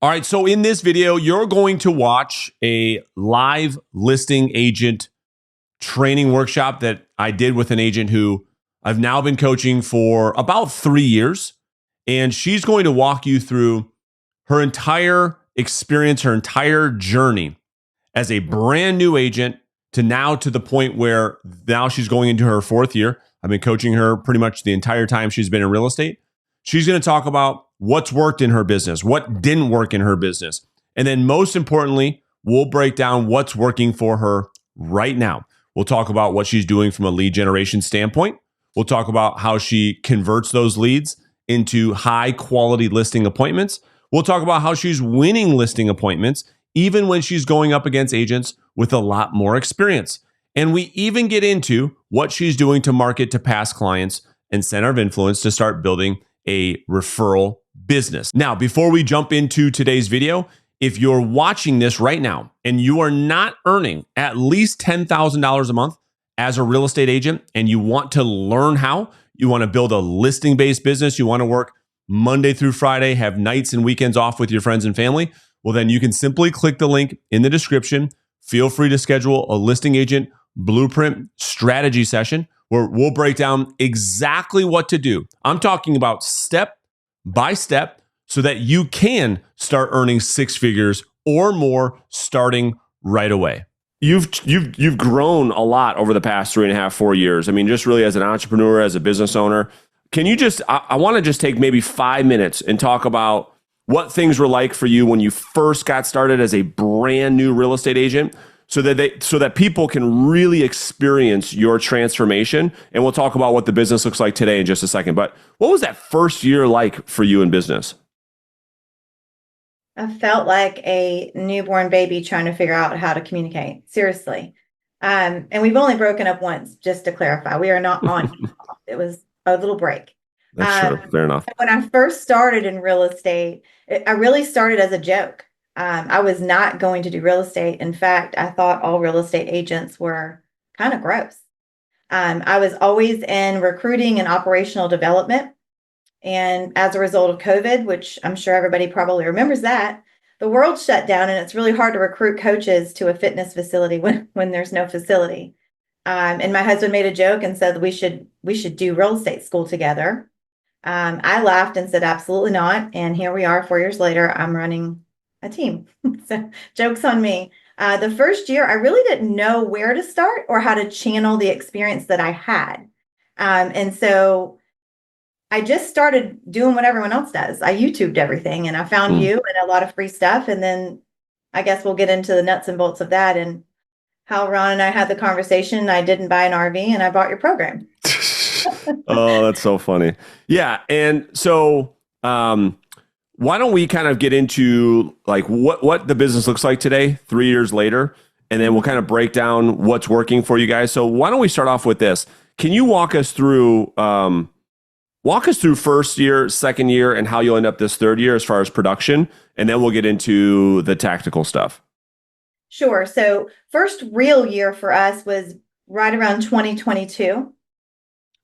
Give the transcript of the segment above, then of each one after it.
All right, so in this video, you're going to watch a live listing agent training workshop that I did with an agent who I've now been coaching for about 3 years. And she's going to walk you through her entire experience, her entire journey as a brand new agent to now to the point where now she's going into her 4th year. I've been coaching her pretty much the entire time she's been in real estate. She's going to talk about what's worked in her business, what didn't work in her business. And then most importantly, we'll break down what's working for her right now. We'll talk about what she's doing from a lead generation standpoint. We'll talk about how she converts those leads into high quality listing appointments. We'll talk about how she's winning listing appointments, even when she's going up against agents with a lot more experience. And we even get into what she's doing to market to past clients and center of influence to start building a referral business. Now, before we jump into today's video, if you're watching this right now and you are not earning at least $10,000 a month as a real estate agent and you want to learn how, you want to build a listing-based business, you want to work Monday through Friday, have nights and weekends off with your friends and family, well, then you can simply click the link in the description. Feel free to schedule a listing agent blueprint strategy session where we'll break down exactly what to do. I'm talking about step by step so that you can start earning 6 figures or more starting right away. You've grown a lot over the past 3.5, 4 years. I mean, just really as an entrepreneur, as a business owner. Can you just, I want to just take maybe 5 minutes and talk about what things were like for you when you first got started as a brand new real estate agent so that people can really experience your transformation. And we'll talk about what the business looks like today in just a second. But what was that first year like for you in business? I felt like a newborn baby trying to figure out how to communicate. Seriously. And we've only broken up once, just to clarify. We are not on. It was a little break. That's true. Fair enough. When I first started in real estate, I really started as a joke. I was not going to do real estate. In fact, I thought all real estate agents were kind of gross. I was always in recruiting and operational development. And as a result of COVID, which I'm sure everybody probably remembers that, the world shut down and it's really hard to recruit coaches to a fitness facility when there's no facility. And my husband made a joke and said we should do real estate school together. I laughed and said, absolutely not. And here we are 4 years later, I'm running a team. So joke's on me. The first year, I really didn't know where to start or how to channel the experience that I had. And so I just started doing what everyone else does. I YouTubed everything and I found you and a lot of free stuff. And then I guess we'll get into the nuts and bolts of that and how Ron and I had the conversation. I didn't buy an RV and I bought your program. Oh, that's so funny. Yeah. And so why don't we kind of get into like what the business looks like today, 3 years later, and then we'll kind of break down what's working for you guys. So why don't we start off with this? Can you walk us through first year, second year, and how you'll end up this 3rd year as far as production, and then we'll get into the tactical stuff. Sure. So first real year for us was right around 2022.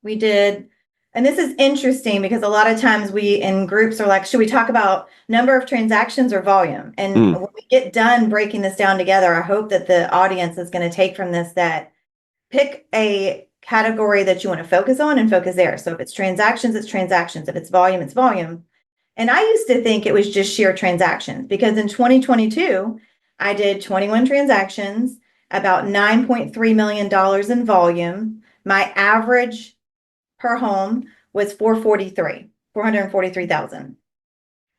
We did, and this is interesting because a lot of times we in groups are like, should we talk about number of transactions or volume? And when we get done breaking this down together, I hope that the audience is going to take from this that pick a category that you want to focus on and focus there. So if it's transactions, it's transactions. If it's volume, it's volume. And I used to think it was just sheer transactions because in 2022, I did 21 transactions, about $9.3 million in volume. My average per home was 443,000.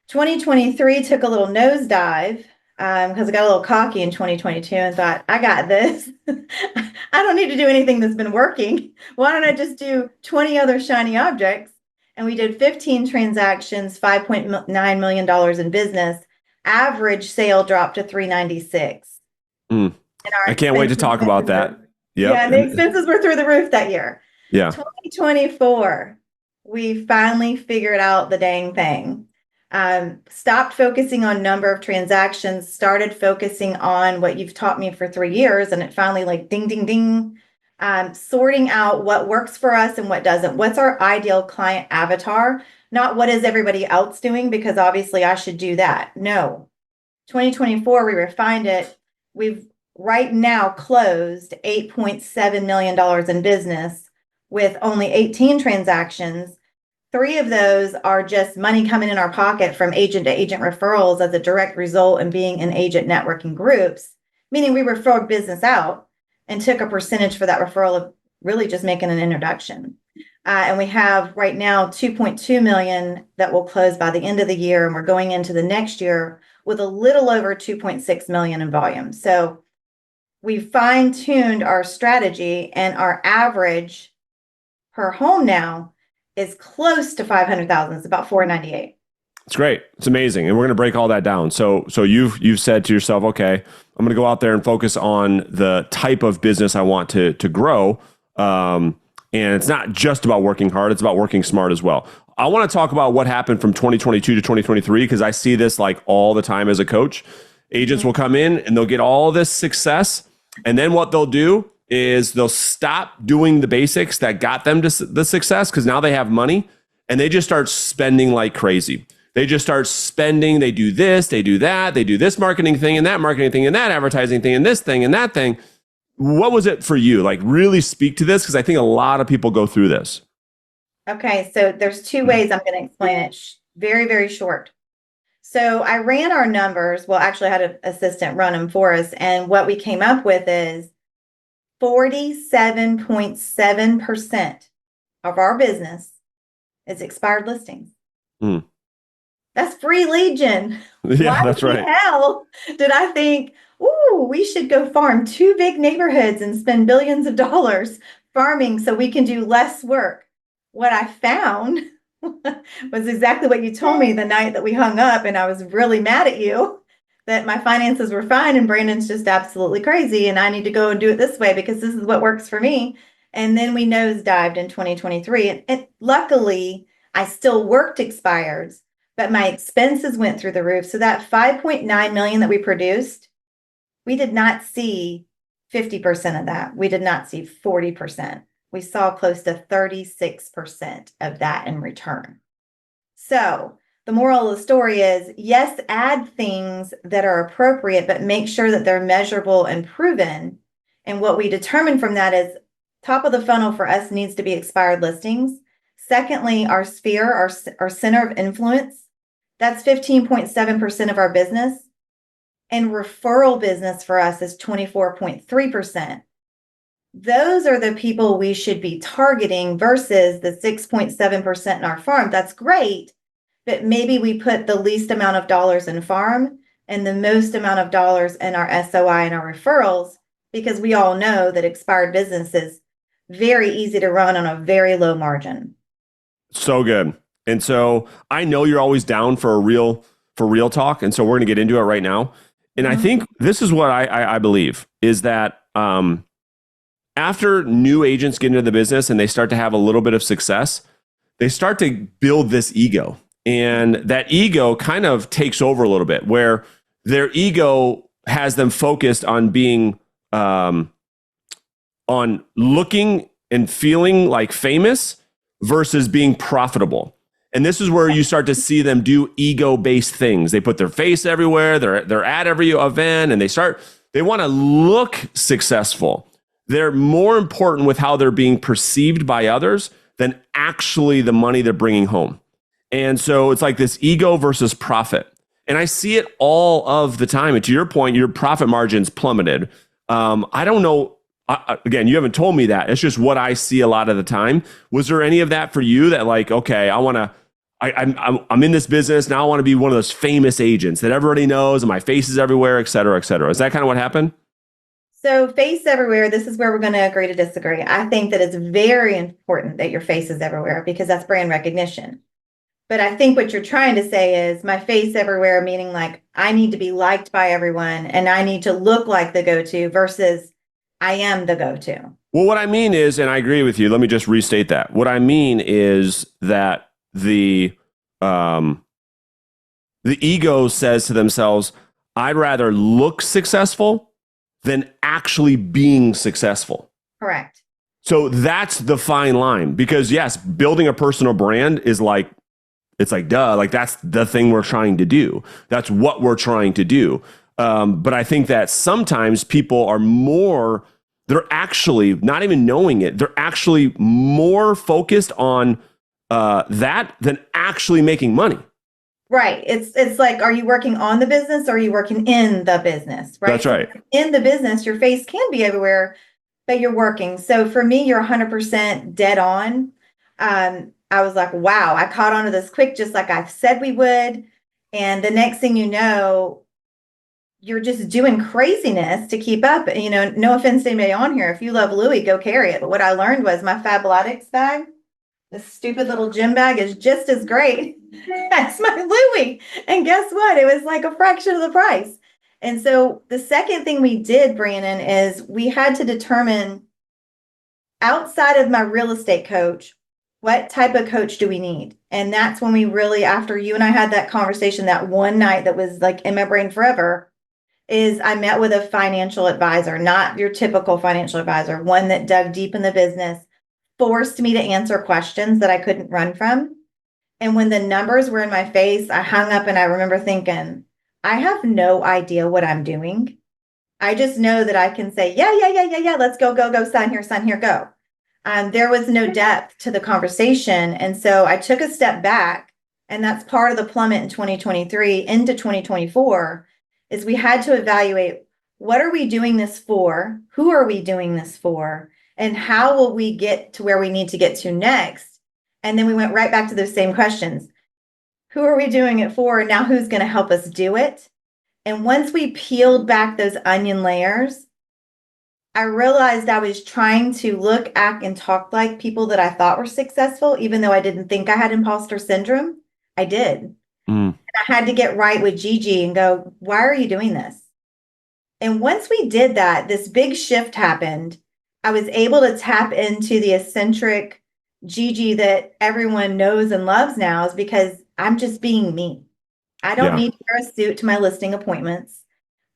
2023 took a little nosedive because I got a little cocky in 2022 and thought, I got this. I don't need to do anything that's been working. Why don't I just do 20 other shiny objects? And we did 15 transactions, $5.9 million in business. Average sale dropped to 396. I can't wait to talk about that. Yep. Yeah, the expenses were through the roof that year. Yeah. 2024, we finally figured out the dang thing. Stopped focusing on number of transactions, started focusing on what you've taught me for 3 years. And it finally like ding, ding, ding. sorting out what works for us and what doesn't. What's our ideal client avatar? Not what is everybody else doing, because obviously I should do that. No. 2024, we refined it. We've right now closed $8.7 million in business with only 18 transactions. 3 of those are just money coming in our pocket from agent to agent referrals as a direct result in being in agent networking groups, meaning we referred business out and took a percentage for that referral of really just making an introduction. And we have right now 2.2 million that will close by the end of the year. And we're going into the next year with a little over 2.6 million in volume. So we fine-tuned our strategy, and our average per home now is close to 500,000. It's about 498. It's great. It's amazing. And we're going to break all that down. So you've said to yourself, okay, I'm going to go out there and focus on the type of business I want to grow. And it's not just about working hard. It's about working smart as well. I want to talk about what happened from 2022 to 2023, because I see this like all the time as a coach. Agents will come in and they'll get all this success. And then what they'll do is they'll stop doing the basics that got them to the success, because now they have money, and they just start spending like crazy. They just start spending. They do this, they do that, they do this marketing thing and that marketing thing and that advertising thing and this thing and that thing. What was it for you? Like, really speak to this, because I think a lot of people go through this. Okay, so there's 2 ways I'm going to explain it. Very, very short. So I ran our numbers. Well, actually, I had an assistant run them for us. And what we came up with is 47.7% of our business is expired listings. Mm. That's free lead gen. Yeah, that's right. Why the hell did I think, ooh, we should go farm 2 big neighborhoods and spend billions of dollars farming so we can do less work? What I found was exactly what you told me the night that we hung up, and I was really mad at you that my finances were fine and Brandon's just absolutely crazy and I need to go and do it this way because this is what works for me. And then we nosedived in 2023. And luckily, I still worked expireds, but my expenses went through the roof. So that 5.9 million that we produced, we did not see 50% of that. We did not see 40%. We saw close to 36% of that in return. So the moral of the story is, yes, add things that are appropriate, but make sure that they're measurable and proven. And what we determine from that is top of the funnel for us needs to be expired listings. Secondly, our sphere, our center of influence, that's 15.7% of our business. And referral business for us is 24.3%. Those are the people we should be targeting versus the 6.7% in our farm. That's great, but maybe we put the least amount of dollars in farm and the most amount of dollars in our SOI and our referrals, because we all know that expired business is very easy to run on a very low margin. So good. And so I know you're always down for real talk. And so we're going to get into it right now. And I think this is what I believe is that after new agents get into the business and they start to have a little bit of success, they start to build this ego. And that ego kind of takes over a little bit, where their ego has them focused on being, on looking and feeling like famous versus being profitable. And this is where you start to see them do ego-based things. They put their face everywhere. They're at every event, and they want to look successful. They're more important with how they're being perceived by others than actually the money they're bringing home. And so it's like this ego versus profit. And I see it all of the time. And to your point, your profit margins plummeted. I don't know. Again, you haven't told me that. It's just what I see a lot of the time. Was there any of that for you that like, okay, I'm in this business now. I want to be one of those famous agents that everybody knows and my face is everywhere, et cetera, et cetera. Is that kind of what happened? So face everywhere, this is where we're going to agree to disagree. I think that it's very important that your face is everywhere because that's brand recognition. But I think what you're trying to say is my face everywhere, meaning like I need to be liked by everyone and I need to look like the go-to versus I am the go-to. Well, what I mean is, and I agree with you, let me just restate that. What I mean is that the ego says to themselves, I'd rather look successful than actually being successful. Correct. So that's the fine line, because yes, building a personal brand is like, it's like, duh, like that's the thing we're trying to do. That's what we're trying to do. But I think that sometimes people are more, they're actually not even knowing it. They're actually more focused on that than actually making money. Right. It's like, are you working on the business or are you working in the business? Right. That's right. So in the business, your face can be everywhere, but you're working. So for me, you're 100% dead on. I was like, wow, I caught on to this quick, just like I said we would. And the next thing you know, you're just doing craziness to keep up. You know, no offense to anybody on here. If you love Louis, go carry it. But what I learned was my Fabletics bag, this stupid little gym bag, is just as great as my Louis. And guess what? It was like a fraction of the price. And so the second thing we did, Brandon, is we had to determine, outside of my real estate coach, what type of coach do we need? And that's when we really, after you and I had that conversation that one night that was like in my brain forever, is I met with a financial advisor, not your typical financial advisor, one that dug deep in the business, forced me to answer questions that I couldn't run from. And when the numbers were in my face, I hung up and I remember thinking, I have no idea what I'm doing. I just know that I can say, yeah, let's go, sign here, go. There was no depth to the conversation. And so I took a step back, and that's part of the plummet in 2023 into 2024, is we had to evaluate, what are we doing this for? Who are we doing this for? And how will we get to where we need to get to next? And then we went right back to those same questions. Who are we doing it for? And now who's going to help us do it? And once we peeled back those onion layers, I realized I was trying to look, act, and talk like people that I thought were successful, even though I didn't think I had imposter syndrome. I did. And I had to get right with Gigi and go, why are you doing this? And once we did that, this big shift happened. I was able to tap into the eccentric Gigi that everyone knows and loves now, is because I'm just being me. I don't need to wear a suit to my listing appointments.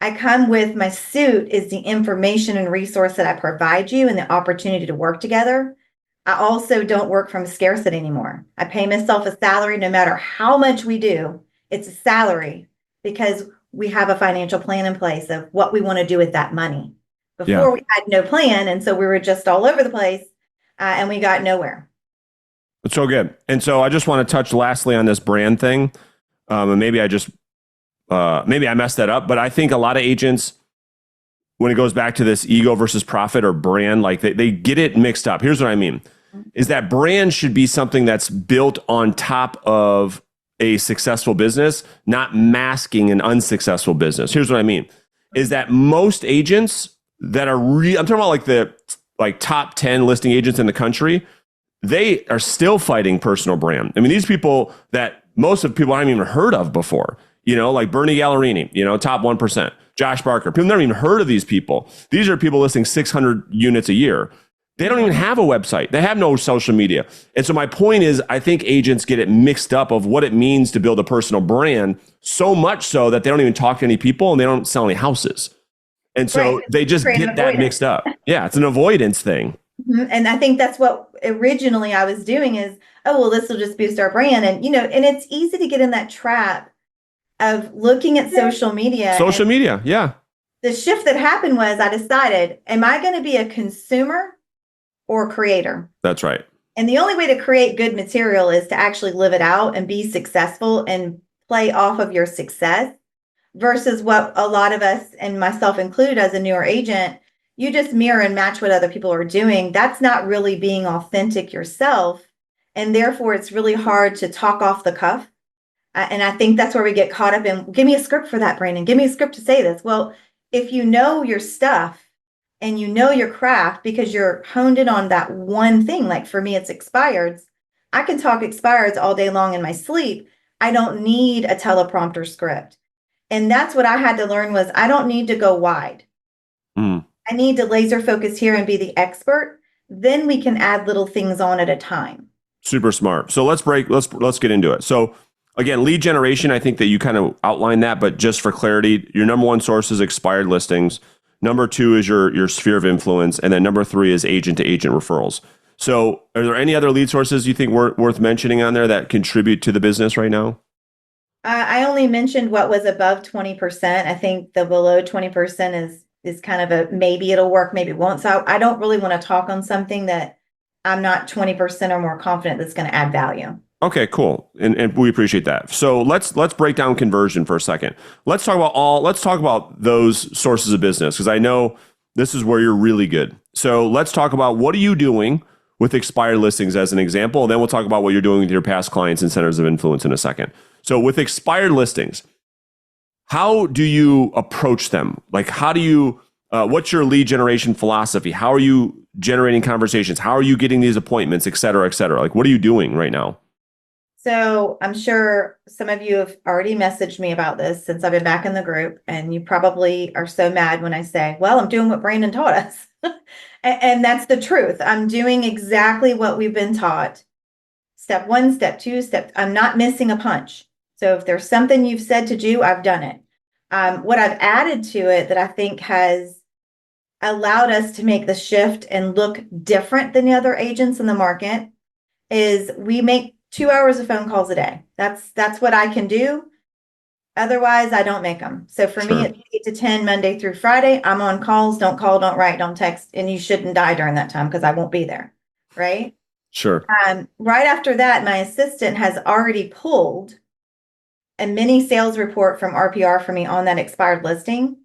I come with, my suit is the information and resource that I provide you and the opportunity to work together. I also don't work from scarcity anymore. I pay myself a salary no matter how much we do. It's a salary because we have a financial plan in place of what we want to do with that money. Before, we had no plan. And so we were just all over the place and we got nowhere. That's so good. And so I just want to touch lastly on this brand thing. And maybe I messed that up, but I think a lot of agents, when it goes back to this ego versus profit or brand, like they get it mixed up. Here's what I mean, is that brand should be something that's built on top of a successful business, not masking an unsuccessful business. Here's what I mean, is that most agents that are I'm talking about like the top 10 listing agents in the country, they are still fighting personal brand. I mean, these people that most of people haven't even heard of before, you know, like Bernie Gallerini, you know, top 1%, Josh Barker, people never even heard of these people. These are people listing 600 units a year. They don't even have a website. They have no social media. And so my point is, I think agents get it mixed up of what it means to build a personal brand, so much so that they don't even talk to any people and they don't sell any houses. And so they just get that mixed up. Yeah, it's an avoidance thing. And I think that's what originally I was doing is, oh, well, this will just boost our brand. And, you know, and it's easy to get in that trap of looking at social media. Social media, yeah. The shift that happened was I decided, am I going to be a consumer or a creator? That's right. And the only way to create good material is to actually live it out and be successful and play off of your success, versus what a lot of us, and myself included as a newer agent, you just mirror and match what other people are doing. That's not really being authentic yourself. And therefore, it's really hard to talk off the cuff. And I think that's where we get caught up in, give me a script for that, Brandon. Give me a script to say this. Well, if you know your stuff and you know your craft because you're honed in on that one thing, like for me, it's expireds. I can talk expireds all day long in my sleep. I don't need a teleprompter script. And that's what I had to learn was I don't need to go wide. I need to laser focus here and be the expert. Then we can add little things on at a time. Super smart. So let's get into it. So again, lead generation, I think that you kind of outlined that, but just for clarity, your number one source is expired listings. Number two is your sphere of influence. And then number three is agent to agent referrals. So are there any other lead sources you think worth mentioning on there that contribute to the business right now? I only mentioned what was above 20%. I think the below 20% is kind of a maybe it'll work, maybe it won't. So I don't really want to talk on something that I'm not 20% or more confident that's going to add value. Okay, cool. And we appreciate that. So let's break down conversion for a second. Let's talk about those sources of business, because I know this is where you're really good. So let's talk about what are you doing with expired listings as an example, and then we'll talk about what you're doing with your past clients and centers of influence in a second. So with expired listings, how do you approach them? Like, how do you what's your lead generation philosophy? How are you generating conversations? How are you getting these appointments, et cetera, et cetera? Like, what are you doing right now? So I'm sure some of you have already messaged me about this since I've been back in the group, and you probably are so mad when I say, well, I'm doing what Brandon taught us. And that's the truth. I'm doing exactly what we've been taught. Step one, step two, I'm not missing a punch. So if there's something you've said to do, I've done it. What I've added to it that I think has allowed us to make the shift and look different than the other agents in the market is we make 2 hours of phone calls a day. That's what I can do. Otherwise, I don't make them. So for me, Sure. it's 8 to 10, Monday through Friday. I'm on calls. Don't call, don't write, don't text. And you shouldn't die during that time because I won't be there. Right. Sure. Right after that, my assistant has already pulled a mini sales report from RPR for me on that expired listing.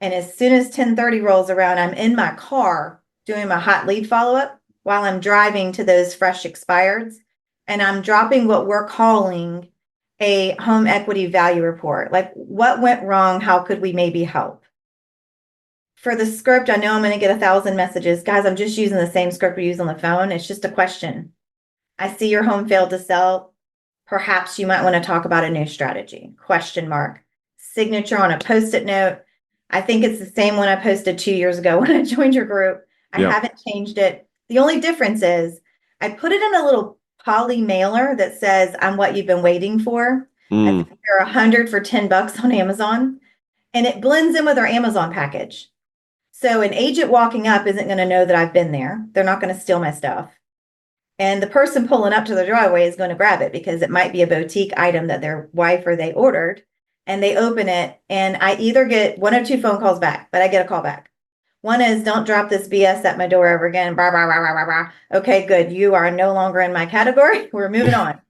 And as soon as 10:30 rolls around, I'm in my car doing my hot lead follow-up while I'm driving to those fresh expireds. And I'm dropping what we're calling a home equity value report. Like, what went wrong? How could we maybe help? For the script, I know I'm going to get 1,000 messages. Guys, I'm just using the same script we use on the phone. It's just a question. I see your home failed to sell. Perhaps you might want to talk about a new strategy. Question mark. Signature on a Post-it note. I think it's the same one I posted 2 years ago when I joined your group. I Yeah. haven't changed it. The only difference is I put it in a little poly mailer that says, I'm what you've been waiting for. I think there are 100 for $10 on Amazon, and it blends in with our Amazon package. So an agent walking up isn't going to know that I've been there. They're not going to steal my stuff. And the person pulling up to the driveway is going to grab it because it might be a boutique item that their wife or they ordered. And they open it, and I either get one or two phone calls back, but I get a call back. One is, don't drop this BS at my door ever again. Blah, blah, blah, blah, blah, blah. Okay, good. You are no longer in my category. We're moving on.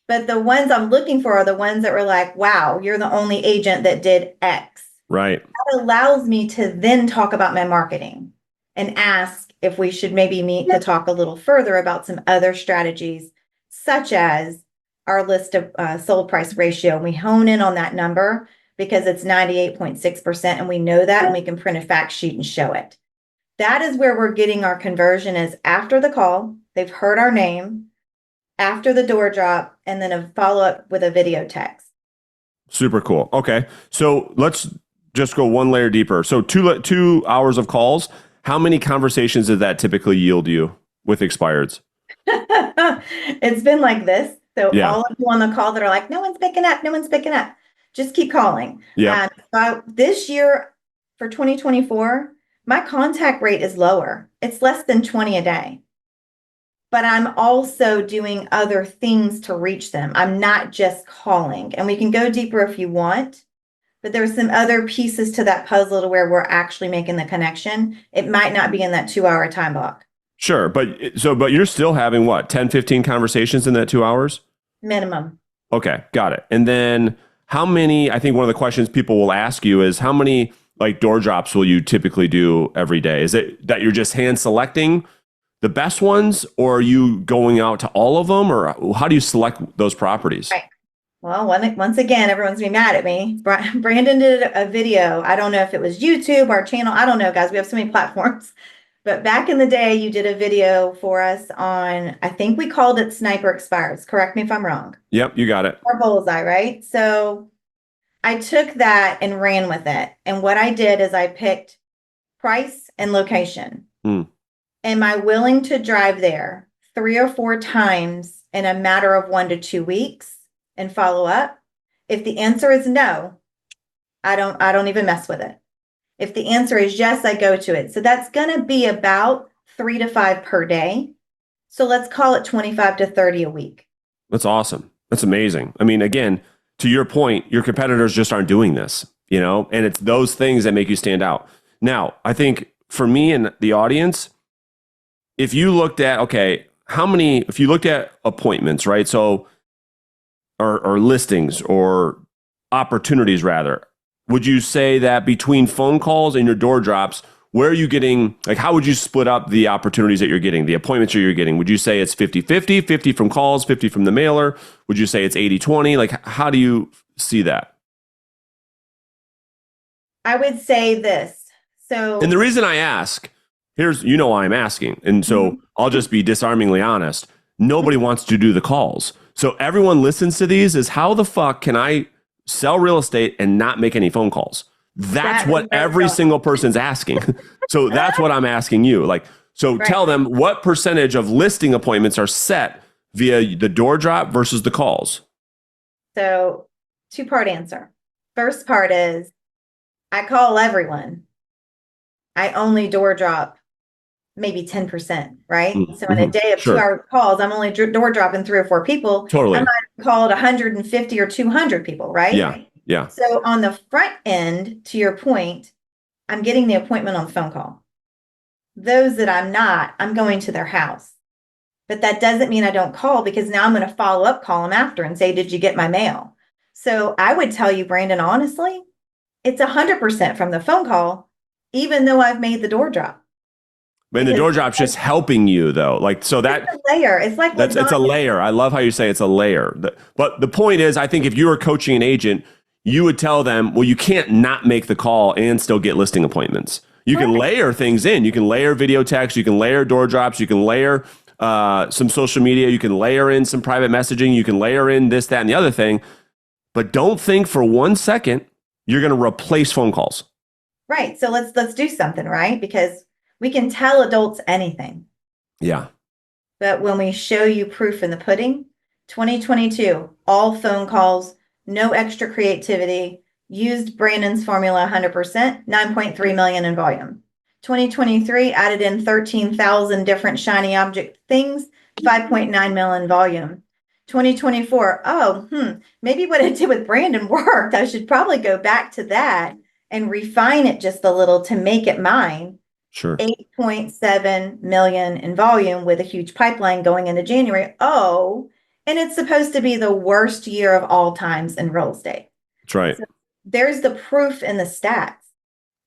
But the ones I'm looking for are the ones that were like, wow, you're the only agent that did X. Right. That allows me to then talk about my marketing and ask if we should maybe meet to talk a little further about some other strategies, such as our list of sold price ratio. We hone in on that number because it's 98.6%, and we know that, and we can print a fact sheet and show it. That is where we're getting our conversion, is after the call, they've heard our name, after the door drop, and then a follow-up with a video text. Super cool. Okay. So let's just go one layer deeper. So 2 hours of calls. How many conversations does that typically yield you with expireds? It's been like this. So Yeah. all of you on the call that are like, no one's picking up, no one's picking up, just keep calling. Yeah. This year for 2024, my contact rate is lower. It's less than 20 a day. But I'm also doing other things to reach them. I'm not just calling. And we can go deeper if you want, but there's some other pieces to that puzzle to where we're actually making the connection. It might not be in that 2 hour time block. Sure. But you're still having what, 10, 15 conversations in that 2 hours? Minimum. Okay. Got it. And then how many, I think one of the questions people will ask you is how many like door drops will you typically do every day? Is it that you're just hand selecting the best ones, or are you going out to all of them, or how do you select those properties? Right. Well, once again, everyone's gonna be mad at me. Brandon did a video. I don't know if it was YouTube, our channel. I don't know, guys. We have so many platforms. But back in the day, you did a video for us on, I think we called it Sniper Expires. Correct me if I'm wrong. Yep, you got it. Or Bullseye, right? So I took that and ran with it. And what I did is I picked price and location. Am I willing to drive there 3 or 4 times in a matter of 1 to 2 weeks and follow up? If the answer is no, I don't even mess with it. If the answer is yes, I go to it. So that's going to be about 3 to 5 per day. So let's call it 25 to 30 a week. That's awesome. That's amazing. I mean, again, to your point, your competitors just aren't doing this, and it's those things that make you stand out. Now, I think for me and the audience, if you looked at, if you looked at appointments, right? So, or listings or opportunities rather, would you say that between phone calls and your door drops, where are you getting, like, how would you split up the opportunities that you're getting, the appointments that you're getting? Would you say it's 50-50, 50 from calls, 50 from the mailer? Would you say it's 80-20? Like, how do you see that? I would say this. And the reason I ask, why I'm asking. And so I'll just be disarmingly honest. Nobody wants to do the calls. So everyone listens to these is, how the fuck can I sell real estate and not make any phone calls? That's what every single person's asking. So that's what I'm asking you. Tell them, what percentage of listing appointments are set via the door drop versus the calls? So 2-part answer. First part is, I call everyone. I only door drop maybe 10%, right? Mm-hmm. So in a day of 2-hour calls, I'm only door dropping 3 or 4 people. Totally. I might have called 150 or 200 people, right? Yeah. Yeah. So on the front end, to your point, I'm getting the appointment on the phone call. Those that I'm not, I'm going to their house. But that doesn't mean I don't call, because now I'm going to follow up, call them after and say, did you get my mail? So I would tell you, Brandon, honestly, it's 100% from the phone call, even though I've made the door drop. And the door drop's just helping you, though. So that it's a layer. It's like it's a layer. I love how you say it's a layer. But the point is, I think if you were coaching an agent, you would tell them, well, you can't not make the call and still get listing appointments. You can layer things in. You can layer video text. You can layer door drops. You can layer some social media. You can layer in some private messaging. You can layer in this, that, and the other thing. But don't think for 1 second you're going to replace phone calls. Right. So let's do something, right? Because we can tell adults anything. Yeah. But when we show you proof in the pudding, 2022, all phone calls, no extra creativity, used Brandon's formula 100%, 9.3 million in volume. 2023 added in 13,000 different shiny object things, 5.9 million volume. 2024, maybe what I did with Brandon worked. I should probably go back to that and refine it just a little to make it mine. Sure. 8.7 million in volume with a huge pipeline going into January. And it's supposed to be the worst year of all times in real estate. That's right. So there's the proof in the stats.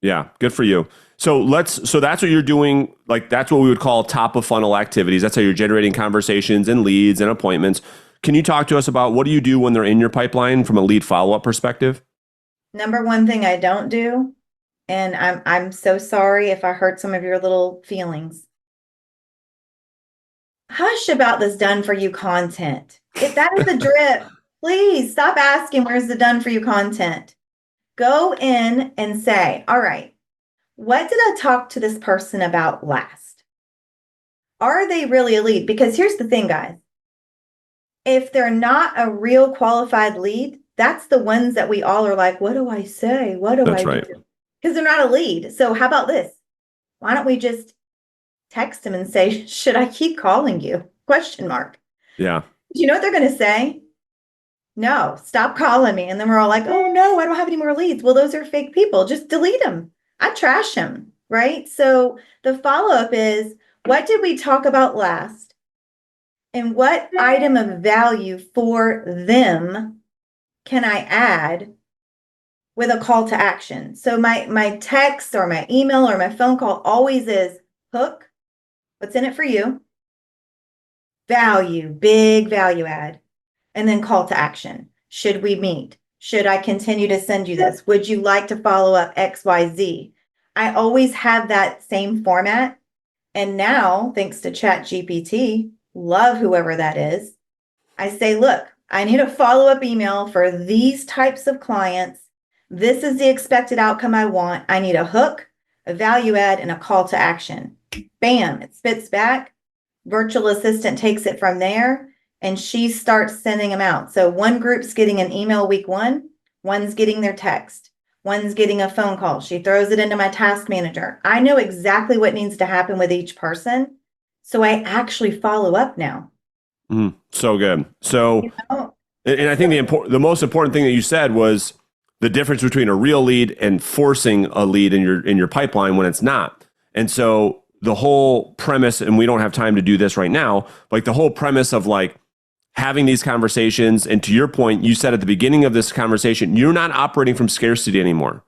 Yeah, good for you. So that's what you're doing. That's what we would call top of funnel activities. That's how you're generating conversations and leads and appointments. Can you talk to us about what do you do when they're in your pipeline from a lead follow-up perspective? Number one thing I don't do, and I'm so sorry if I hurt some of your little feelings. Hush about this done for you content. If that is a drip, please stop asking, where's the done for you content? Go in and say, all right, what did I talk to this person about last? Are they really a lead? Because here's the thing, guys. If they're not a real qualified lead, that's the ones that we all are like, what do I say? What do I do? Because they're not a lead. So how about this? Why don't we just text them and say, should I keep calling you? Question mark. Yeah. Do you know what they're going to say? No, stop calling me. And then we're all like, oh no, I don't have any more leads. Well, those are fake people. Just delete them. I trash them, right? So the follow-up is, what did we talk about last? And what item of value for them can I add with a call to action? So my text or my email or my phone call always is hook, what's in it for you? Value, big value add. And then call to action. Should we meet? Should I continue to send you this? Would you like to follow up XYZ? I always have that same format. And now, thanks to ChatGPT, love whoever that is, I say, look, I need a follow-up email for these types of clients. This is the expected outcome I want. I need a hook, a value add, and a call to action. Bam, it spits back. Virtual assistant takes it from there, and she starts sending them out. So one group's getting an email week 1, one's getting their text. One's getting a phone call. She throws it into my task manager. I know exactly what needs to happen with each person. So I actually follow up now. So good. So, Oh, and I think the most important thing that you said was the difference between a real lead and forcing a lead in your pipeline when it's not. And so the whole premise, and we don't have time to do this right now, like the whole premise of like having these conversations, and to your point, you said at the beginning of this conversation, you're not operating from scarcity anymore.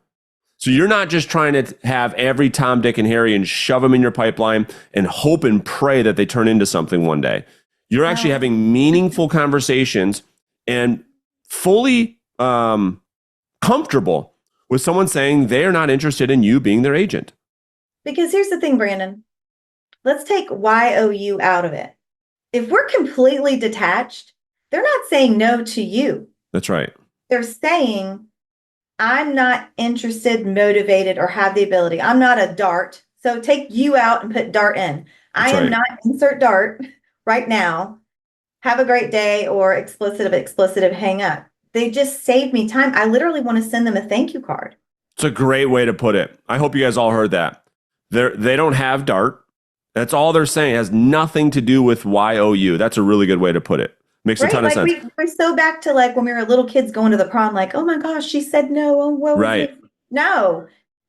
So you're not just trying to have every Tom, Dick, and Harry and shove them in your pipeline and hope and pray that they turn into something one day. You're actually having meaningful conversations and fully comfortable with someone saying they're not interested in you being their agent. because here's the thing, Brandon. Let's take YOU out of it. If we're completely detached, they're not saying no to you. That's right. They're saying, I'm not interested, motivated, or have the ability. I'm not a dart. So take you out and put dart in. That's I am right. not insert dart right now. Have a great day, or explicit hang up. They just saved me time. I literally want to send them a thank you card. It's a great way to put it. I hope you guys all heard that. They don't have dart. That's all they're saying. It has nothing to do with YOU. That's a really good way to put it. Makes a ton of sense. We're so back to like when we were little kids going to the prom, like, oh my gosh, she said no. Oh, woe is me. No,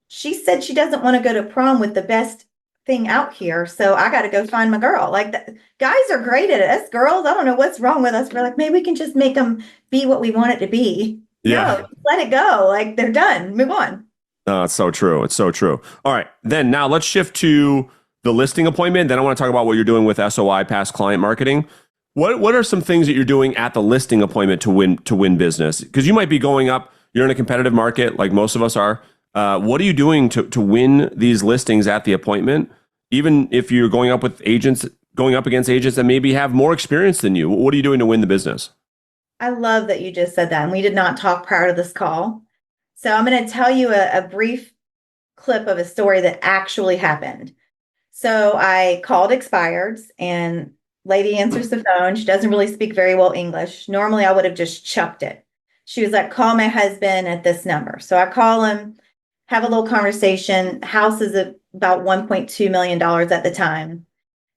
she said she doesn't want to go to prom with the best thing out here. So I got to go find my girl. Like, guys are great at it. Us girls, I don't know what's wrong with us. We're like, maybe we can just make them be what we want it to be. Yeah. No, let it go. Like, they're done. Move on. It's so true. It's so true. All right. Then now let's shift to the listing appointment. Then I want to talk about what you're doing with SOI, past client marketing. What are some things that you're doing at the listing appointment to win business? Because you might be going up, you're in a competitive market like most of us are. What are you doing to win these listings at the appointment? Even if you're going up against agents that maybe have more experience than you, what are you doing to win the business? I love that you just said that. And we did not talk prior to this call. So I'm going to tell you a brief clip of a story that actually happened. So I called expireds, and lady answers the phone. She doesn't really speak very well English. Normally I would have just chucked it. She was like, call my husband at this number. So I call him, have a little conversation. House is about $1.2 million at the time.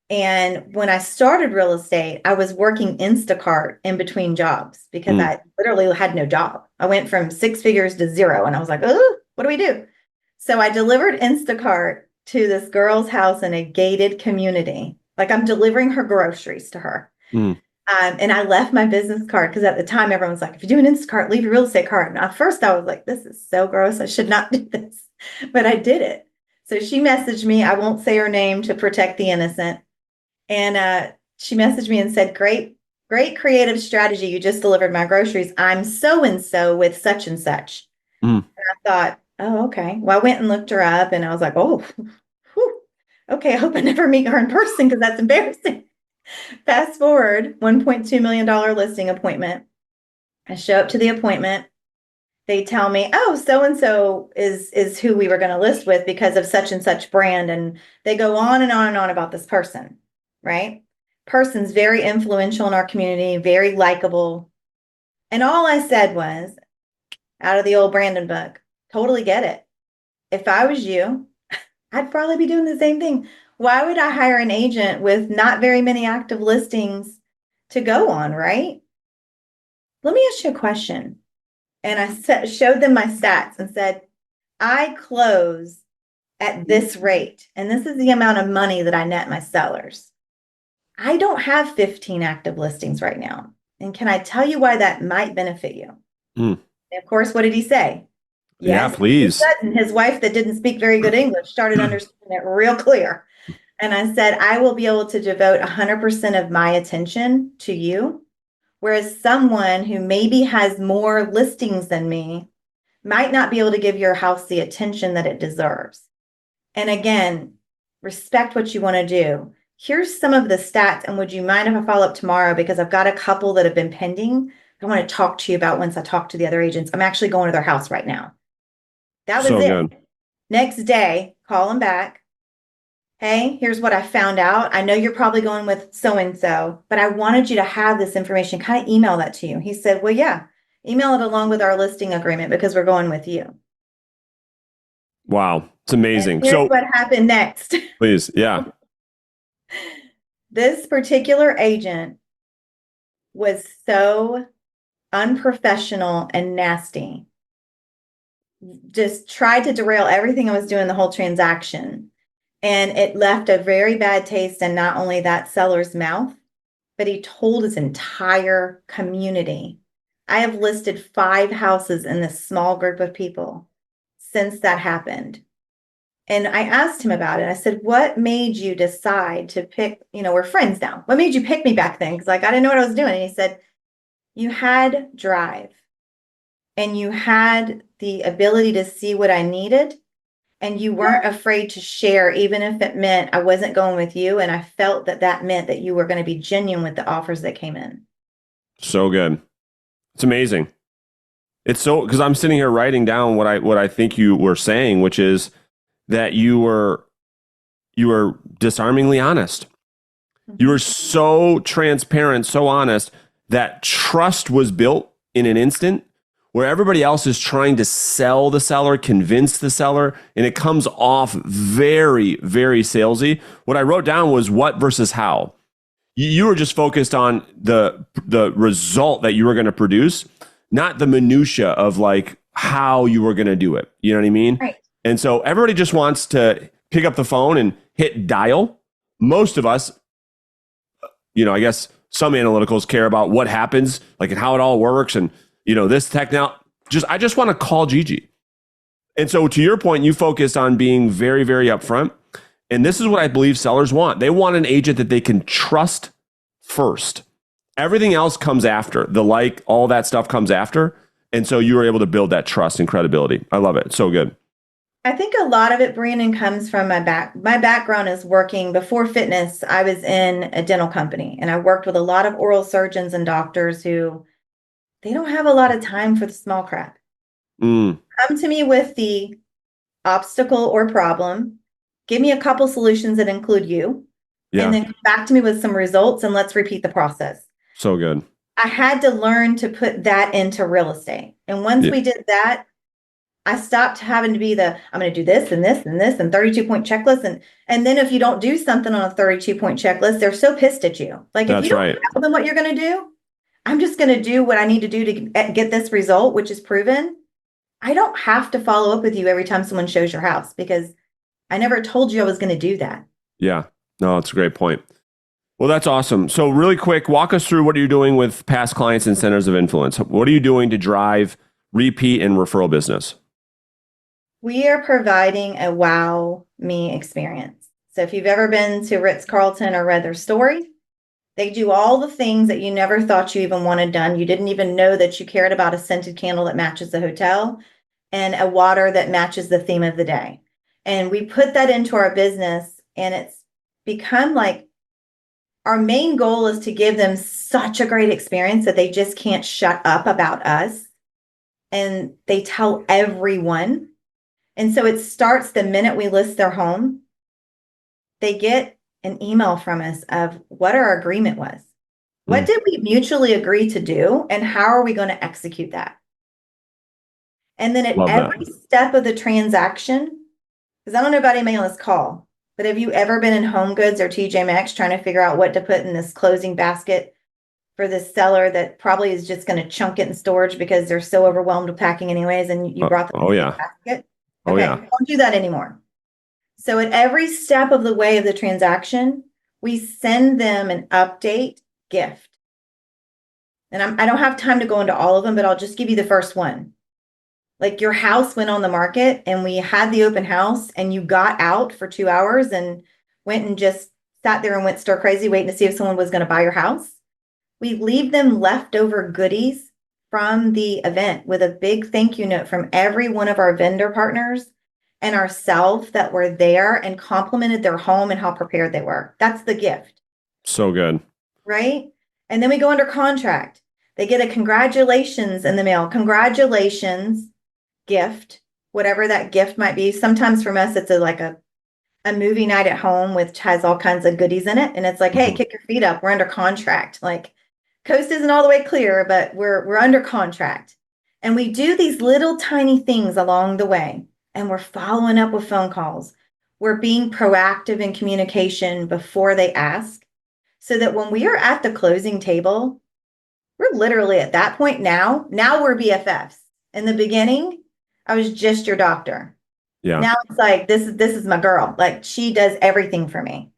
And when I started real estate, I was working Instacart in between jobs because I literally had no job. I went from 6 figures to 0, and I was like, oh, what do we do? So I delivered Instacart to this girl's house in a gated community. Like, I'm delivering her groceries to her. And I left my business card because at the time everyone's like, if you do an Instacart, leave your real estate card. And at first I was like, this is so gross. I should not do this. But I did it. So she messaged me. I won't say her name to protect the innocent. And she messaged me and said, great creative strategy. You just delivered my groceries. I'm so-and-so with such and such. And I thought, oh, okay. Well, I went and looked her up, and I was like, oh, whew. Okay. I hope I never meet her in person because that's embarrassing. Fast forward, $1.2 million listing appointment. I show up to the appointment. They tell me, oh, so-and-so is who we were going to list with because of such and such brand. And they go on and on and on about this person, right? Person's very influential in our community, very likable. And all I said was, out of the old Brandon book, totally get it. If I was you, I'd probably be doing the same thing. Why would I hire an agent with not very many active listings to go on, right? Let me ask you a question. And I showed them my stats and said, I close at this rate, and this is the amount of money that I net my sellers. I don't have 15 active listings right now. And can I tell you why that might benefit you? And of course, what did he say? Yes, yeah, please. And his wife, that didn't speak very good English, started understanding it real clear. And I said, I will be able to devote 100% of my attention to you, whereas someone who maybe has more listings than me might not be able to give your house the attention that it deserves. And again, respect what you want to do. Here's some of the stats. And would you mind if I follow up tomorrow? Because I've got a couple that have been pending. I want to talk to you about once I talk to the other agents. I'm actually going to their house right now. That was it. Good. Next day, call them back. Hey, here's what I found out. I know you're probably going with so-and-so, but I wanted you to have this information. Kind of email that to you. He said, well, yeah, email it along with our listing agreement because we're going with you. Wow. It's And amazing. here's So what happened next. please. Yeah. This particular agent was so unprofessional and nasty, just tried to derail everything I was doing the whole transaction. And it left a very bad taste in not only that seller's mouth, but he told his entire community. I have listed 5 houses in this small group of people since that happened. And I asked him about it. I said, what made you decide to pick, we're friends now. What made you pick me back then? Because like I didn't know what I was doing. And he said, you had drive and you had the ability to see what I needed. And you weren't afraid to share, even if it meant I wasn't going with you. And I felt that that meant that you were going to be genuine with the offers that came in. So good. It's amazing. It's so because I'm sitting here writing down what I think you were saying, which is that you were disarmingly honest. You were so transparent, so honest that trust was built in an instant where everybody else is trying to sell the seller, convince the seller, and it comes off very, very salesy. What I wrote down was what versus how. You were just focused on the result that you were going to produce, not the minutia of like how you were going to do it. You know what I mean? Right. And so everybody just wants to pick up the phone and hit dial. Most of us, I guess some analyticals care about what happens, like and how it all works, and this tech now. I just want to call Gigi. And so to your point, you focused on being very, very upfront. And this is what I believe sellers want. They want an agent that they can trust first. Everything else comes after. All that stuff comes after. And so you were able to build that trust and credibility. I love it. It's so good. I think a lot of it, Brandon, comes from my background is working before fitness. I was in a dental company and I worked with a lot of oral surgeons and doctors who they don't have a lot of time for the small crap. Mm, Come to me with the obstacle or problem. Give me a couple solutions that include you, and yeah. then come back to me with some results and let's repeat the process. So good. I had to learn to put that into real estate. And once Yeah, we did that, I stopped having to be I'm going to do this and this and this and 32-point checklist. And then if you don't do something on a 32-point checklist, they're so pissed at you. Like if you that's don't right. tell them what you're going to do, I'm just going to do what I need to do to get this result, which is proven. I don't have to follow up with you every time someone shows your house because I never told you I was going to do that. Yeah. No, it's a great point. Well, that's awesome. So really quick, walk us through what you're doing with past clients and centers of influence. What are you doing to drive repeat and referral business? We are providing a wow me experience. So if you've ever been to Ritz-Carlton or read their story, they do all the things that you never thought you even wanted done. You didn't even know that you cared about a scented candle that matches the hotel and a water that matches the theme of the day. And we put that into our business, and it's become like our main goal is to give them such a great experience that they just can't shut up about us. And they tell everyone. And so it starts the minute we list their home. They get an email from us of what our agreement was. What did we mutually agree to do? And how are we going to execute that? And then at Love that. every step of the transaction, because I don't know about anybody on this call, but have you ever been in Home Goods or TJ Maxx trying to figure out what to put in this closing basket for this seller that probably is just going to chunk it in storage because they're so overwhelmed with packing anyways, and you brought them Oh, yeah. basket? Oh, Okay, yeah. don't do that anymore. So at every step of the way of the transaction, we send them an update gift. And I don't have time to go into all of them, but I'll just give you the first one. Like your house went on the market and we had the open house and you got out for 2 hours and went and just sat there and went stir crazy waiting to see if someone was going to buy your house. We leave them leftover goodies from the event with a big thank you note from every one of our vendor partners and ourselves that were there and complimented their home and how prepared they were. That's the gift. So good. Right? And then we go under contract. They get a congratulations in the mail. Congratulations gift, whatever that gift might be. Sometimes from us, it's like a movie night at home which has all kinds of goodies in it. And it's like, hey, kick your feet up. We're under contract. Like coast isn't all the way clear, but we're under contract. And we do these little tiny things along the way and we're following up with phone calls. We're being proactive in communication before they ask, so that when we are at the closing table, we're literally at that point now we're BFFs. In the beginning, I was just your doctor. Yeah. Now it's like, this is my girl. Like, she does everything for me.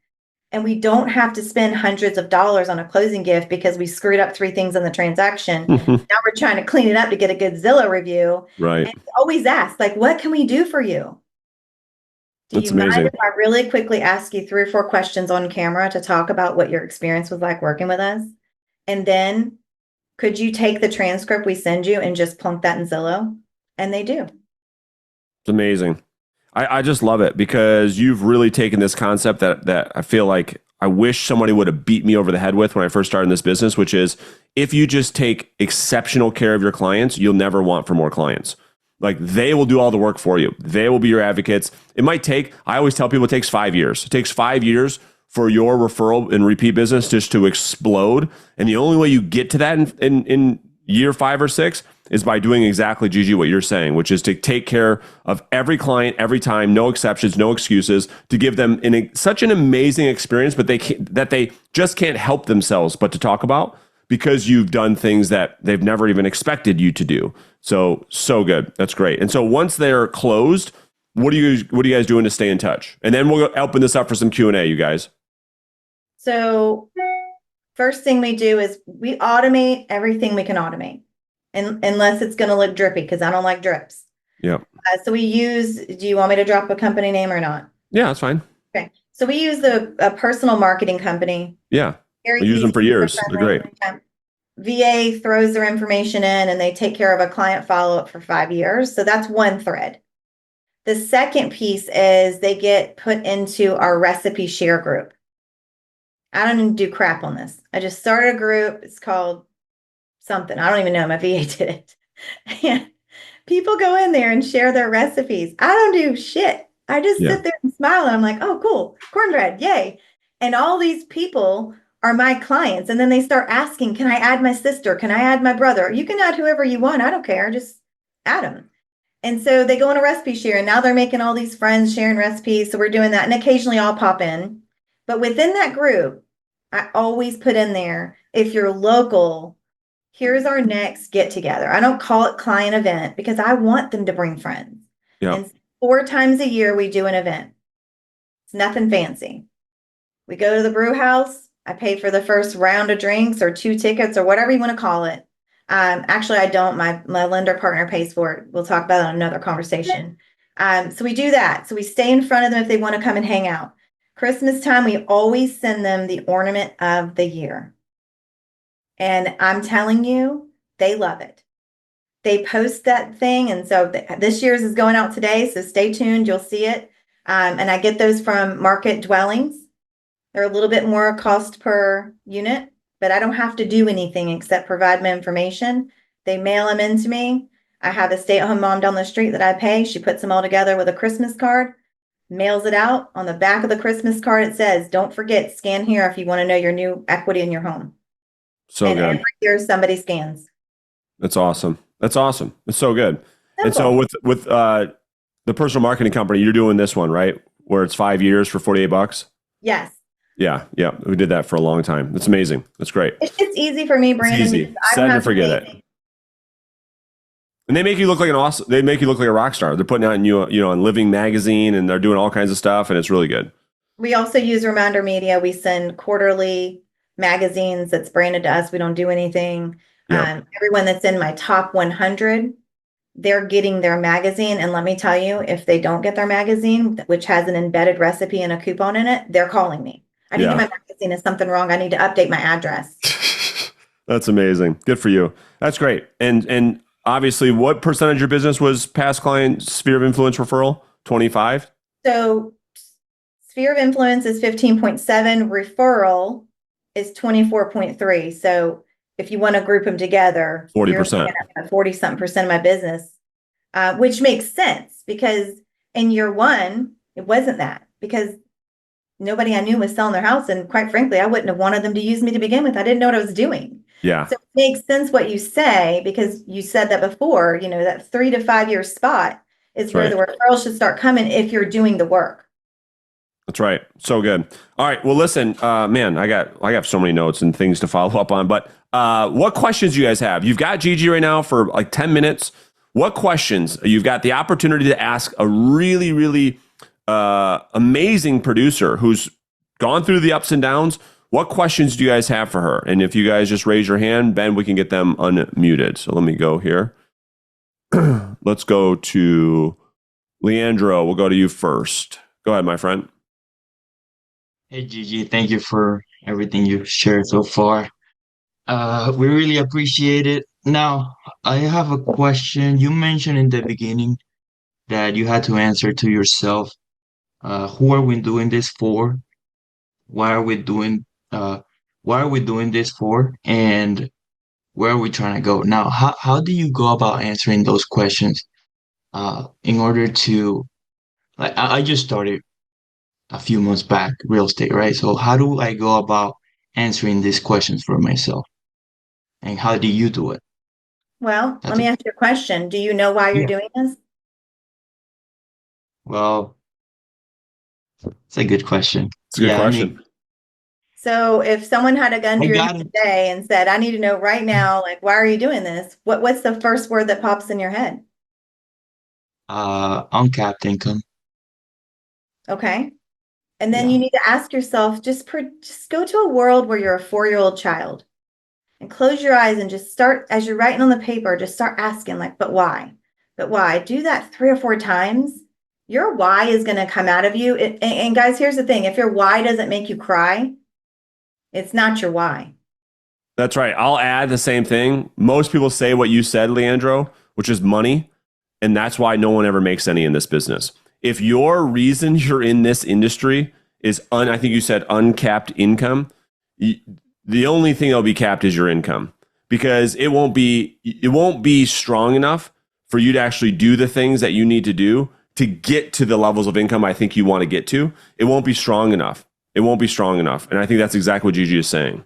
And we don't have to spend hundreds of dollars on a closing gift because we screwed up 3 things in the transaction. Now we're trying to clean it up to get a good Zillow review. Right. And we always ask, like, what can we do for you? Do That's you mind amazing. if I really quickly ask you 3 or 4 questions on camera to talk about what your experience was like working with us? And then could you take the transcript we send you and just plunk that in Zillow? And they do. It's amazing. I just love it because you've really taken this concept that I feel like I wish somebody would have beat me over the head with when I first started in this business, which is if you just take exceptional care of your clients, you'll never want for more clients. Like, they will do all the work for you. They will be your advocates. It might take, I always tell people it takes 5 years. It takes 5 years for your referral and repeat business just to explode. And the only way you get to that in year 5 or 6 is by doing exactly, Gigi, what you're saying, which is to take care of every client every time, no exceptions, no excuses, to give them such an amazing experience, but they just can't help themselves but to talk about, because you've done things that they've never even expected you to do. So good. That's great. And so once they're closed, what are you guys doing to stay in touch? And then we'll open this up for some Q&A, you guys. So first thing we do is we automate everything we can automate, unless it's going to look drippy, because I don't like drips. Yeah. So we use, do you want me to drop a company name or not? Yeah, that's fine. Okay. So we use a personal marketing company. Yeah. Very I use them for easy, years. They're great. VA throws their information in and they take care of a client follow-up for 5 years. So that's one thread. The second piece is they get put into our recipe share group. I don't even do crap on this. I just started a group. It's called something. I don't even know. My VA did it. And people go in there and share their recipes. I don't do shit. I just sit there and smile and I'm like, oh, cool. Cornbread. Yay. And all these people are my clients. And then they start asking, can I add my sister? Can I add my brother? You can add whoever you want. I don't care. Just add them. And so they go on a recipe share and now they're making all these friends sharing recipes. So we're doing that. And occasionally I'll pop in. But within that group, I always put in there, if you're local, here's our next get together. I don't call it client event because I want them to bring friends. And 4 times a year, we do an event. It's nothing fancy. We go to the brew house. I pay for the first round of drinks or 2 tickets or whatever you want to call it. Actually, I don't. My lender partner pays for it. We'll talk about it in another conversation. So we do that. So we stay in front of them if they want to come and hang out. Christmas time, we always send them the ornament of the year. And I'm telling you, they love it. They post that thing. And so this year's is going out today. So stay tuned. You'll see it. And I get those from Market Dwellings. They're a little bit more cost per unit, but I don't have to do anything except provide my information. They mail them in to me. I have a stay-at-home mom down the street that I pay. She puts them all together with a Christmas card, mails it out. On the back of the Christmas card, it says, don't forget, scan here if you want to know your new equity in your home. So and good. Every year somebody scans. That's awesome. That's awesome. It's so good. Simple. And so with the personal marketing company, you're doing this one, right? Where it's 5 years for $48. Yes. Yeah. We did that for a long time. That's amazing. That's great. It's just easy for me, Brandon. It's easy. Set and forget it. And they make you look like a rock star. They're putting out on Living Magazine, and they're doing all kinds of stuff, and it's really good. We also use Reminder Media. We send quarterly magazines that's branded to us. We don't do anything. Everyone that's in my top 100, they're getting their magazine. And let me tell you, if they don't get their magazine, which has an embedded recipe and a coupon in it, they're calling me. I need to get my magazine. Is something wrong? I need to update my address. That's amazing. Good for you. That's great. And obviously, what percentage of your business was past client sphere of influence referral? 25? So sphere of influence is 15.7. Referral is 24.3. So if you want to group them together, 40%. 40-something% of my business, which makes sense because in year 1, it wasn't that because nobody I knew was selling their house. And quite frankly, I wouldn't have wanted them to use me to begin with. I didn't know what I was doing. Yeah. So it makes sense what you say, because you said that before, that 3 to 5 year spot is That's where right. the referrals should start coming if you're doing the work. That's right. So good. All right. Well, listen, man, I got so many notes and things to follow up on. But what questions do you guys have? You've got Gigi right now for like 10 minutes. What questions? You've got the opportunity to ask a really, really amazing producer who's gone through the ups and downs. What questions do you guys have for her? And if you guys just raise your hand, Ben, we can get them unmuted. So let me go here. Let's go to Leandro. We'll go to you first. Go ahead, my friend. Hey Gigi, thank you for everything you've shared so far. We really appreciate it. Now, I have a question. You mentioned in the beginning that you had to answer to yourself, who are we doing this for? Why are we doing why are we doing this for? And where are we trying to go? Now, how do you go about answering those questions in order to like I just started a few months back real estate, right? So how do I go about answering these questions for myself? And how do you do it? Well, let That's me a ask you a question. Do you know why you're yeah. doing this? Well, it's a good question. It's a good Yeah, I question. mean, So if someone had a gun I to your head got it. today and said, I need to know right now, like, why are you doing this? What's the first word that pops in your head? Uncapped income. Okay. And then Yeah. you need to ask yourself, just go to a world where you're a 4-year-old child and close your eyes and just start, as you're writing on the paper, just start asking, like, but why? But why? Do that 3 or 4 times. Your why is going to come out of you. And guys, here's the thing. If your why doesn't make you cry, it's not your why. That's right. I'll add the same thing. Most people say what you said, Leandro, which is money. And that's why no one ever makes any in this business. If your reason you're in this industry is, I think you said uncapped income, the only thing that'll be capped is your income because it won't be strong enough for you to actually do the things that you need to do to get to the levels of income I think you want to get to. It won't be strong enough. It won't be strong enough. And I think that's exactly what Gigi is saying.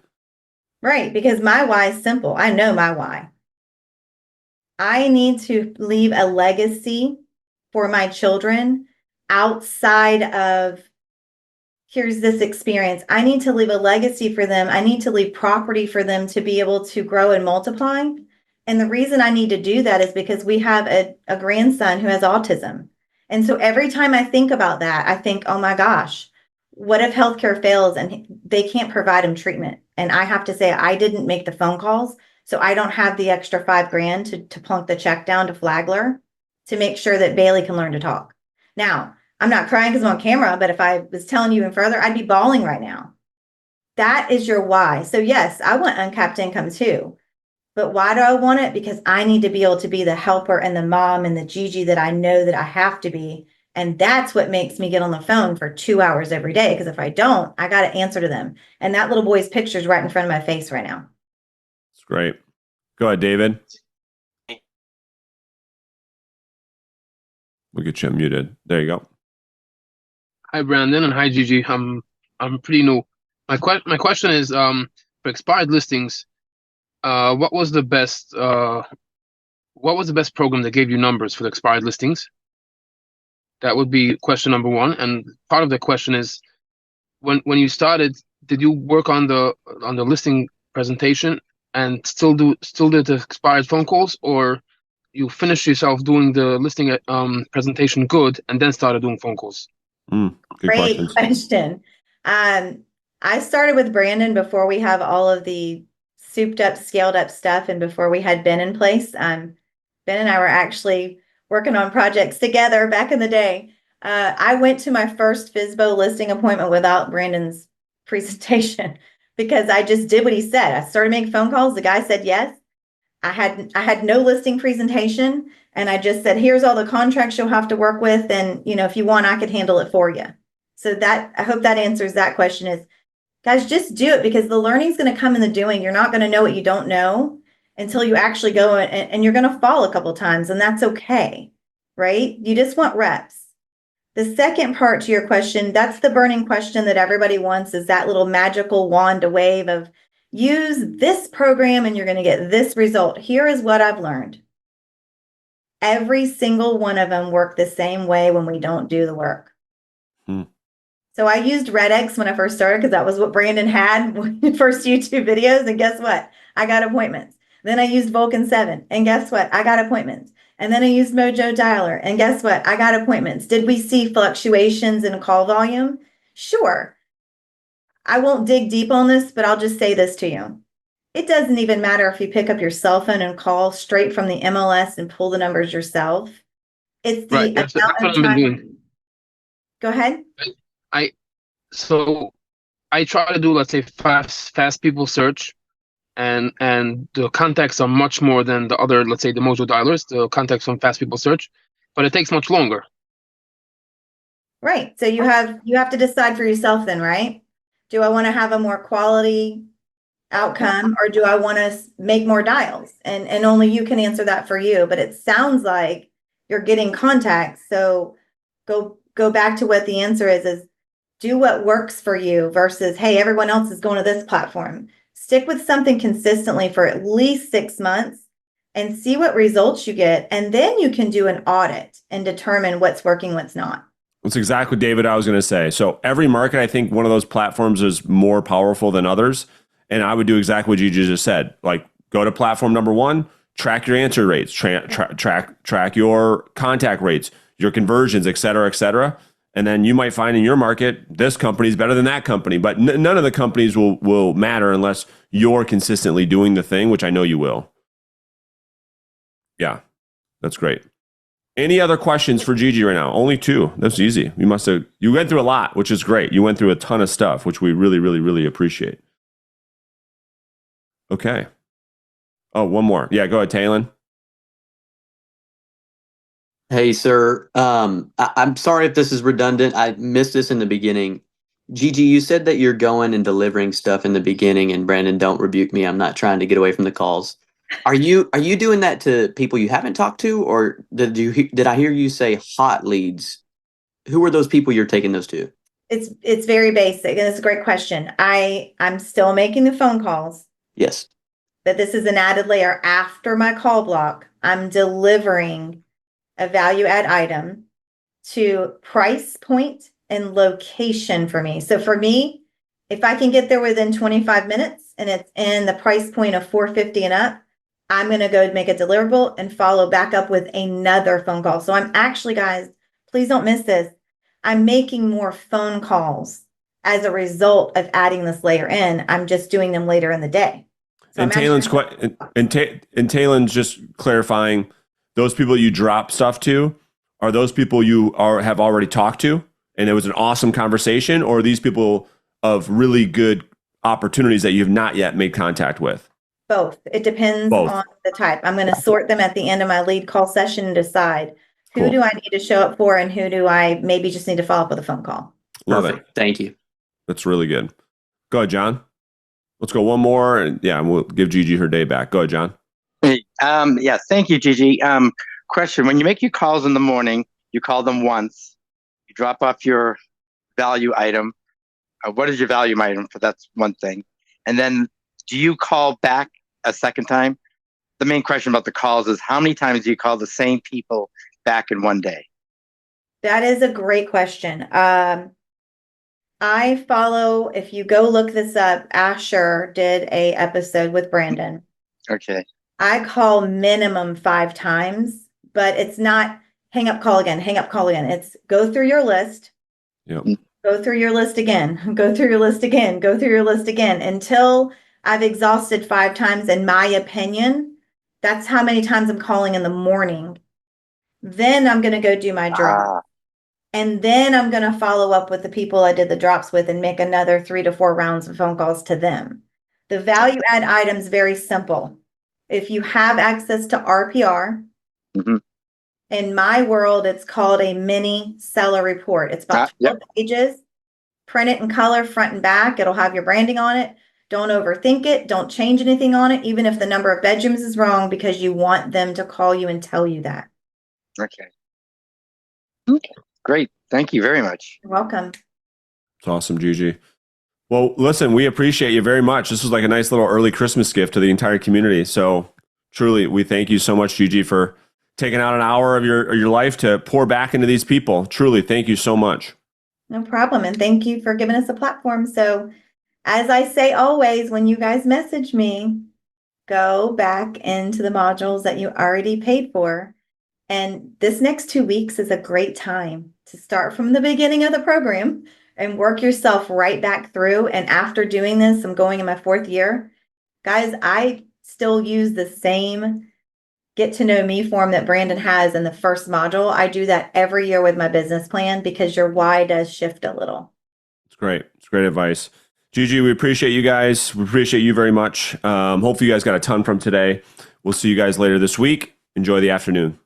Right. Because my why is simple. I know my why. I need to leave a legacy for my children outside of here's this experience. I need to leave a legacy for them. I need to leave property for them to be able to grow and multiply. And the reason I need to do that is because we have a grandson who has autism. And so every time I think about that, I think, oh my gosh, what if healthcare fails and they can't provide him treatment? And I have to say, I didn't make the phone calls. So I don't have the extra $5,000 to plunk the check down to Flagler to make sure that Bailey can learn to talk. Now, I'm not crying because I'm on camera, but if I was telling you even further, I'd be bawling right now. That is your why. So yes, I want uncapped income too. But why do I want it? Because I need to be able to be the helper and the mom and the Gigi that I know that I have to be. And that's what makes me get on the phone for 2 hours every day. Because if I don't, I got to answer to them. And that little boy's picture is right in front of my face right now. It's great. Go ahead, David. We'll get you muted. There you go. Hi Brandon and hi Gigi. I'm pretty new. My question is for expired listings, what was the best program that gave you numbers for the expired listings? That would be question number one. And part of the question is when you started, did you work on the listing presentation and still did the expired phone calls, or you finished yourself doing the listing presentation good and then started doing phone calls? Good Great questions. question. I started with Brandon before we have all of the souped up, scaled up stuff, and before we had Ben in place. Ben and I were actually working on projects together back in the day. I went to my first FSBO listing appointment without Brandon's presentation because I just did what he said. I started making phone calls. The guy said yes. I had no listing presentation, and I just said, here's all the contracts you'll have to work with, and if you want, I could handle it for you. So that, I hope that answers that question. Is guys, just do it, because the learning is going to come in the doing. You're not going to know what you don't know until you actually go, and you're going to fall a couple times, and that's okay, right? You just want reps. The second part to your question, that's the burning question that everybody wants, is that little magical wand to wave of use this program and you're going to get this result. Here is what I've learned. Every single one of them work the same way when we don't do the work. So I used Red X when I first started because that was what Brandon had in first YouTube videos. And guess what? I got appointments. Then I used Vulcan 7. And guess what? I got appointments. And then I used Mojo Dialer. And guess what? I got appointments. Did we see fluctuations in call volume? Sure. I won't dig deep on this, but I'll just say this to you. It doesn't even matter if you pick up your cell phone and call straight from the MLS and pull the numbers yourself. It's the Right. That's what I've been doing. Go ahead. So I try to do, let's say, fast people search, and the contacts are much more than the other, let's say, the Mojo dialers, the contacts from fast people search, but it takes much longer. Right. So you have to decide for yourself then, right? Do I want to have a more quality outcome, or do I want to make more dials? And only you can answer that for you, but it sounds like you're getting contacts. So go back to what the answer is do what works for you versus, hey, everyone else is going to this platform. Stick with something consistently for at least 6 months and see what results you get. And then you can do an audit and determine what's working, what's not. That's exactly, David, I was going to say. So every market, I think one of those platforms is more powerful than others. And I would do exactly what you just said. Like, go to platform number 1, track your answer rates, track your contact rates, your conversions, et cetera, et cetera. And then you might find in your market, this company is better than that company. But none of the companies will matter unless you're consistently doing the thing, which I know you will. Yeah, that's great. Any other questions for Gigi right now? Only 2. That's easy. You went through a lot, which is great. You went through a ton of stuff, which we really, really, really appreciate. Okay. Oh, one more. Yeah, go ahead, Talon. Hey, sir. I'm sorry if this is redundant. I missed this in the beginning. Gigi, you said that you're going and delivering stuff in the beginning, and Brandon, don't rebuke me. I'm not trying to get away from the calls. Are you doing that to people you haven't talked to, or did I hear you say hot leads? Who are those people you're taking those to? It's very basic, and it's a great question. I'm still making the phone calls. Yes. But this is an added layer after my call block. I'm delivering a value add item to price point and location for me. So for me, if I can get there within 25 minutes and it's in the price point of $450 and up, I'm going to go make a deliverable and follow back up with another phone call. So I'm actually, guys, please don't miss this. I'm making more phone calls as a result of adding this layer in. I'm just doing them later in the day. So and Talon's just clarifying, those people you drop stuff to, are those people you have already talked to and it was an awesome conversation, or are these people of really good opportunities that you have not yet made contact with? Both. It depends on the type. I'm going to sort them at the end of my lead call session and decide who do I need to show up for and who do I maybe just need to follow up with a phone call. Love it. Thank you. That's really good. Go ahead, John. Let's go one more, and we'll give Gigi her day back. Go ahead, John. Hey, yeah, thank you, Gigi. Question: when you make your calls in the morning, you call them once, you drop off your value item. What is your value item? For that's one thing, and then do you call back a second time? The main question about the calls is how many times do you call the same people back in one day? That is a great question. I follow, if you go look this up, Asher did a episode with Brandon. Okay. I call minimum 5 times, but it's not hang up, call again, hang up, call again. It's go through your list. Yep. Go through your list again, go through your list again, go through your list again until I've exhausted 5 times, in my opinion. That's how many times I'm calling in the morning. Then I'm going to go do my drop. And then I'm going to follow up with the people I did the drops with and make another 3 to 4 rounds of phone calls to them. The value add item is very simple. If you have access to RPR, in my world, it's called a mini seller report. It's about 12 pages. Print it in color, front and back. It'll have your branding on it. Don't overthink it. Don't change anything on it, even if the number of bedrooms is wrong, because you want them to call you and tell you that. Okay. Great. Thank you very much. You're welcome. It's awesome, Gigi. Well, listen, we appreciate you very much. This was like a nice little early Christmas gift to the entire community. So truly, we thank you so much, Gigi, for taking out an hour of your life to pour back into these people. Truly, thank you so much. No problem. And thank you for giving us a platform. So as I say always, when you guys message me, go back into the modules that you already paid for. And this next 2 weeks is a great time to start from the beginning of the program and work yourself right back through. And after doing this, I'm going in my 4th year. Guys, I still use the same get to know me form that Brandon has in the first module. I do that every year with my business plan because your why does shift a little. It's great. It's great advice. Gigi, we appreciate you guys. We appreciate you very much. Hopefully you guys got a ton from today. We'll see you guys later this week. Enjoy the afternoon.